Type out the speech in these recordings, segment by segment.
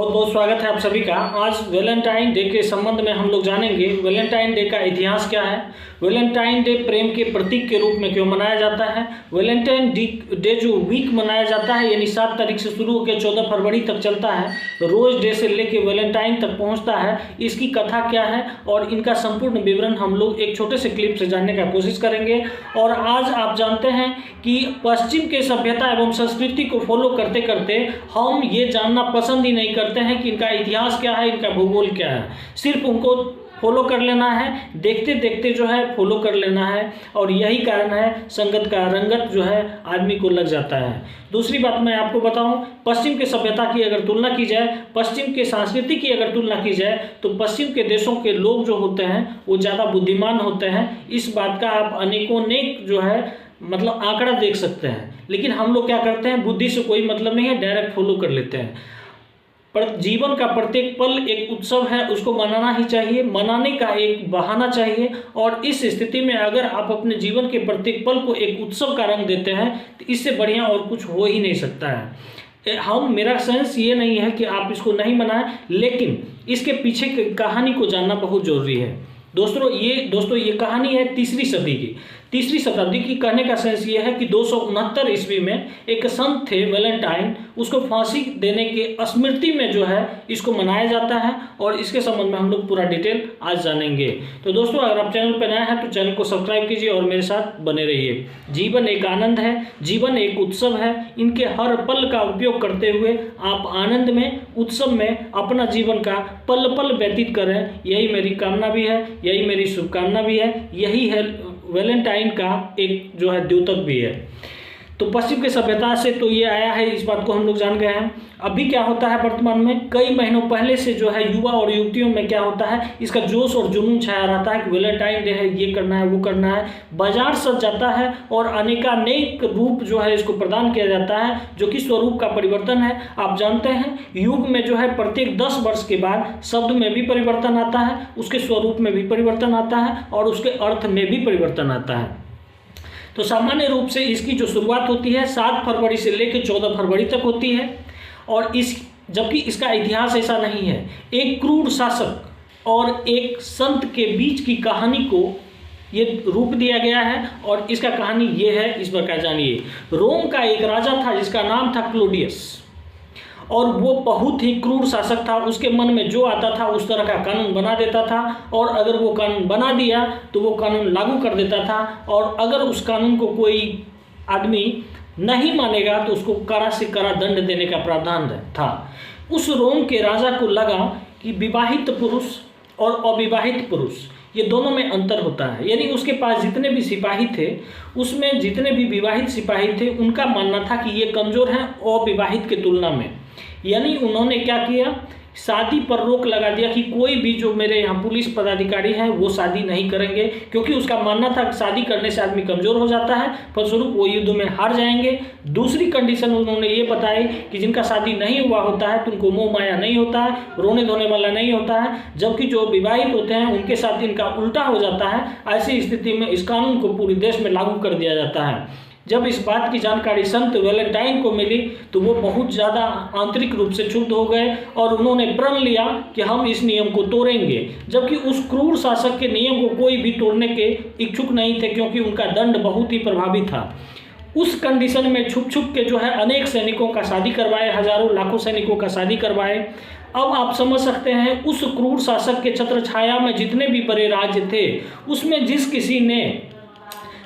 बहुत बहुत स्वागत है आप सभी का। आज वैलेंटाइन डे के संबंध में हम लोग जानेंगे वैलेंटाइन डे का इतिहास क्या है, वैलेंटाइन डे प्रेम के प्रतीक के रूप में क्यों मनाया जाता है, वैलेंटाइन डे जो वीक मनाया जाता है यानी 7 तारीख से शुरू होकर 14 फरवरी तक चलता है, रोज डे से लेकर वैलेंटाइन तक पहुंचता है, इसकी कथा क्या है और इनका संपूर्ण विवरण हम लोग एक छोटे से क्लिप से जानने का कोशिश करेंगे। और आज आप जानते हैं कि पश्चिम के सभ्यता एवं संस्कृति को फॉलो करते करते हम ये जानना पसंद ही नहीं करते हैं कि इनका इतिहास क्या है, इनका भूगोल क्या है। सिर्फ उनको फॉलो कर लेना है, देखते देखते जो है फॉलो कर लेना है, और यही कारण है संगत का रंगत जो है आदमी को लग जाता है। दूसरी बात मैं आपको बताऊं, पश्चिम के सभ्यता की अगर तुलना की जाए, पश्चिम के संस्कृति की अगर तुलना की जाए, तो पश्चिम के देशों के लोग जो होते हैं वो ज़्यादा बुद्धिमान होते हैं। इस बात का आप अनेकों जो है मतलब आंकड़ा देख सकते हैं। लेकिन हम लोग क्या करते हैं, बुद्धि से कोई मतलब नहीं है, डायरेक्ट फॉलो कर लेते हैं। पर जीवन का प्रत्येक पल एक उत्सव है, उसको मनाना ही चाहिए, मनाने का एक बहाना चाहिए। और इस स्थिति में अगर आप अपने जीवन के प्रत्येक पल को एक उत्सव का रंग देते हैं तो इससे बढ़िया और कुछ हो ही नहीं सकता है। मेरा सेंस ये नहीं है कि आप इसको नहीं मनाएं, लेकिन इसके पीछे की कहानी को जानना बहुत जरूरी है। दोस्तों ये कहानी है तीसरी शताब्दी की। कहने का सेंस ये है कि 269 ईस्वी में एक संत थे वैलेंटाइन, उसको फांसी देने के स्मृति में जो है इसको मनाया जाता है, और इसके संबंध में हम लोग पूरा डिटेल आज जानेंगे। तो दोस्तों अगर आप चैनल पर नए हैं तो चैनल को सब्सक्राइब कीजिए और मेरे साथ बने रहिए। जीवन एक आनंद है, जीवन एक उत्सव है, इनके हर पल का उपयोग करते हुए आप आनंद में, उत्सव में अपना जीवन का पल पल व्यतीत करें, यही मेरी कामना भी है, यही मेरी शुभकामना भी है, यही है वैलेंटाइन का एक जो है द्योतक भी है। तो पश्चिम के सभ्यता से तो ये आया है, इस बात को हम लोग जान गए हैं। अभी क्या होता है वर्तमान में, कई महीनों पहले से जो है युवा और युवतियों में क्या होता है, इसका जोश और जुनून छाया रहता है कि वैलेंटाइन डे है, ये करना है, वो करना है। बाजार सज जाता है और अनेकानेक रूप जो है इसको प्रदान किया जाता है, जो कि स्वरूप का परिवर्तन है। आप जानते हैं युग में जो है प्रत्येक 10 वर्ष के बाद शब्द में भी परिवर्तन आता है, उसके स्वरूप में भी परिवर्तन आता है और उसके अर्थ में भी परिवर्तन आता है। तो सामान्य रूप से इसकी जो शुरुआत होती है 7 फरवरी से लेकर 14 फरवरी तक होती है, और जबकि इसका इतिहास ऐसा नहीं है। एक क्रूर शासक और एक संत के बीच की कहानी को ये रूप दिया गया है, और इसका कहानी ये है, इस प्रकार जानिए। रोम का एक राजा था जिसका नाम था क्लोडियस, और वो बहुत ही क्रूर शासक था। उसके मन में जो आता था उस तरह का कानून बना देता था, और अगर वो कानून बना दिया तो वो कानून लागू कर देता था, और अगर उस कानून को कोई आदमी नहीं मानेगा तो उसको कड़ा से कड़ा दंड देने का प्रावधान था। उस रोम के राजा को लगा कि विवाहित पुरुष और अविवाहित पुरुष ये दोनों में अंतर होता है, यानी उसके पास जितने भी सिपाही थे उसमें जितने भी विवाहित सिपाही थे उनका मानना था कि ये कमज़ोर हैं अविवाहित के तुलना में। यानी उन्होंने क्या किया, शादी पर रोक लगा दिया कि कोई भी जो मेरे यहाँ पुलिस पदाधिकारी हैं वो शादी नहीं करेंगे, क्योंकि उसका मानना था कि शादी करने से आदमी कमज़ोर हो जाता है, फलस्वरूप वो युद्ध में हार जाएंगे। दूसरी कंडीशन उन्होंने ये बताई कि जिनका शादी नहीं हुआ होता है तो उनको मोह माया नहीं होता है, रोने धोने वाला नहीं होता है, जबकि जो विवाहित होते हैं उनके साथ इनका उल्टा हो जाता है। ऐसी स्थिति में इस कानून को पूरे देश में लागू कर दिया जाता है। जब इस बात की जानकारी संत वैलेंटाइन को मिली तो वो बहुत ज़्यादा आंतरिक रूप से क्षुब्ध हो गए, और उन्होंने प्रण लिया कि हम इस नियम को तोड़ेंगे। जबकि उस क्रूर शासक के नियम को कोई भी तोड़ने के इच्छुक नहीं थे, क्योंकि उनका दंड बहुत ही प्रभावी था। उस कंडीशन में छुप छुप के जो है अनेक सैनिकों का शादी करवाए, हजारों लाखों सैनिकों का शादी करवाए। अब आप समझ सकते हैं उस क्रूर शासक के छत्र छाया में जितने भी बड़े राज्य थे उसमें जिस किसी ने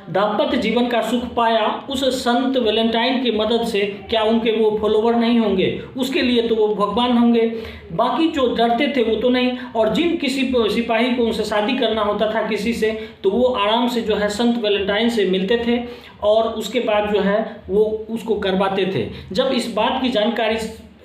दाम्पत्य जीवन का सुख पाया, उस संत वैलेंटाइन की मदद से क्या उनके वो फॉलोवर नहीं होंगे, उसके लिए तो वो भगवान होंगे। बाकी जो डरते थे वो तो नहीं, और जिन किसी सिपाही को उनसे शादी करना होता था किसी से, तो वो आराम से जो है संत वैलेंटाइन से मिलते थे और उसके बाद जो है वो उसको करवाते थे। जब इस बात की जानकारी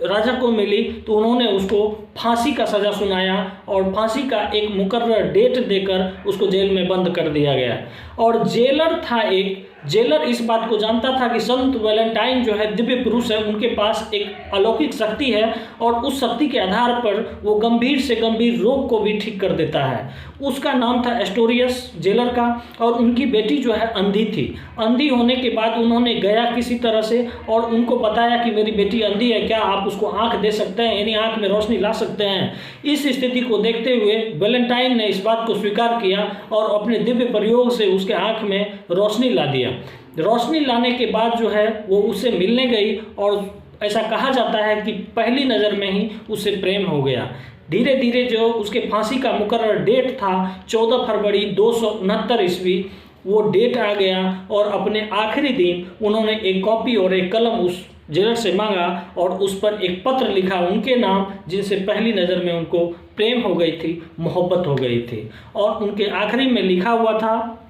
राजा को मिली तो उन्होंने उसको फांसी का सज़ा सुनाया, और फांसी का एक मुकर्रर डेट देकर उसको जेल में बंद कर दिया गया। और जेलर था एक जेलर इस बात को जानता था कि संत वैलेंटाइन जो है दिव्य पुरुष है, उनके पास एक अलौकिक शक्ति है और उस शक्ति के आधार पर वो गंभीर से गंभीर रोग को भी ठीक कर देता है। उसका नाम था एस्टोरियस जेलर का, और उनकी बेटी जो है अंधी थी। अंधी होने के बाद उन्होंने गया किसी तरह से और उनको बताया कि मेरी बेटी अंधी है, क्या आप उसको आँख दे सकते हैं, यानी आँख में रोशनी ला सकते हैं। इस स्थिति को देखते हुए वैलेंटाइन ने इस बात को स्वीकार किया और अपने दिव्य प्रयोग से उसके आँख में रोशनी ला दिया। रोशनी लाने के बाद जो है वो उससे मिलने गई और ऐसा कहा जाता है कि पहली नज़र में ही उससे प्रेम हो गया। धीरे धीरे जो उसके फांसी का मुकर्रर डेट था 14 फरवरी 269 ईस्वी, वो डेट आ गया और अपने आखिरी दिन उन्होंने एक कॉपी और एक कलम उस जेलर से मांगा और उस पर एक पत्र लिखा उनके नाम, जिनसे पहली नज़र में उनको प्रेम हो गई थी, मोहब्बत हो गई थी। और उनके आखिरी में लिखा हुआ था,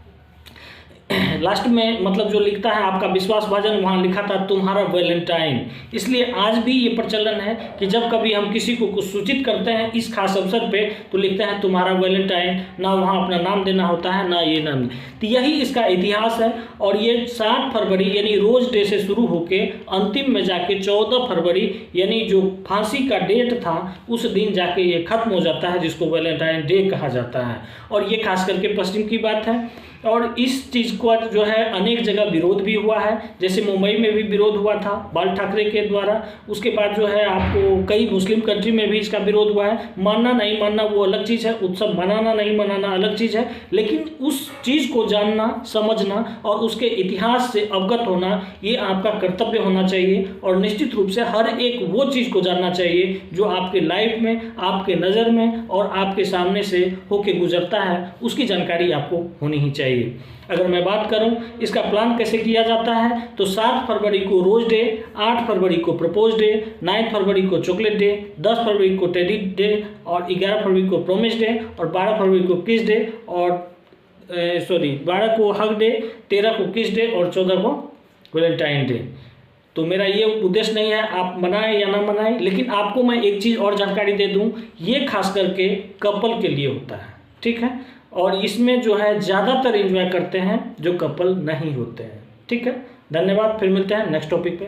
लास्ट में मतलब जो लिखता है आपका विश्वासभाजन, वहाँ लिखा था तुम्हारा वैलेंटाइन। इसलिए आज भी ये प्रचलन है कि जब कभी हम किसी को कुछ सूचित करते हैं इस खास अवसर पे तो लिखते हैं तुम्हारा वैलेंटाइन, ना वहाँ अपना नाम देना होता है ना ये नाम। तो यही इसका इतिहास है। और ये 7 फरवरी यानी रोज डे से शुरू होके अंतिम में जाके 14 फरवरी यानी जो फांसी का डेट था उस दिन जाके ये खत्म हो जाता है, जिसको वैलेंटाइन डे कहा जाता है। और ये खास करके पश्चिम की बात है। और इस चीज़ को जो है अनेक जगह विरोध भी हुआ है, जैसे मुंबई में भी विरोध हुआ था बाल ठाकरे के द्वारा। उसके बाद जो है आपको कई मुस्लिम कंट्री में भी इसका विरोध हुआ है। मानना नहीं मानना वो अलग चीज़ है, उत्सव मनाना नहीं मनाना अलग चीज़ है, लेकिन उस चीज़ को जानना, समझना और उसके इतिहास से अवगत होना ये आपका कर्तव्य होना चाहिए। और निश्चित रूप से हर एक वो चीज़ को जानना चाहिए जो आपके लाइफ में, आपके नज़र में और आपके सामने से होके गुजरता है, उसकी जानकारी आपको होनी ही चाहिए। अगर मैं बात करूं इसका प्लान कैसे किया जाता है तो 7 फरवरी को रोज डे, 8 फरवरी को प्रपोज डे, 9 फरवरी को चॉकलेट डे, 10 फरवरी को टेडी डे और 11 फरवरी को प्रोमिस डे और 12 फरवरी को किस डे और 12 को हग डे, 13 को किस डे और 14 को वैलेंटाइन डे। तो मेरा ये उद्देश्य नहीं है आप मनाएं या ना मनाएं, लेकिन आपको मैं एक चीज़ और जानकारी दे दूं, ये खास करके कपल के लिए होता है, ठीक है। और इसमें जो है ज़्यादातर एंजॉय करते हैं जो कपल नहीं होते हैं, ठीक है। धन्यवाद, फिर मिलते हैं नेक्स्ट टॉपिक पे।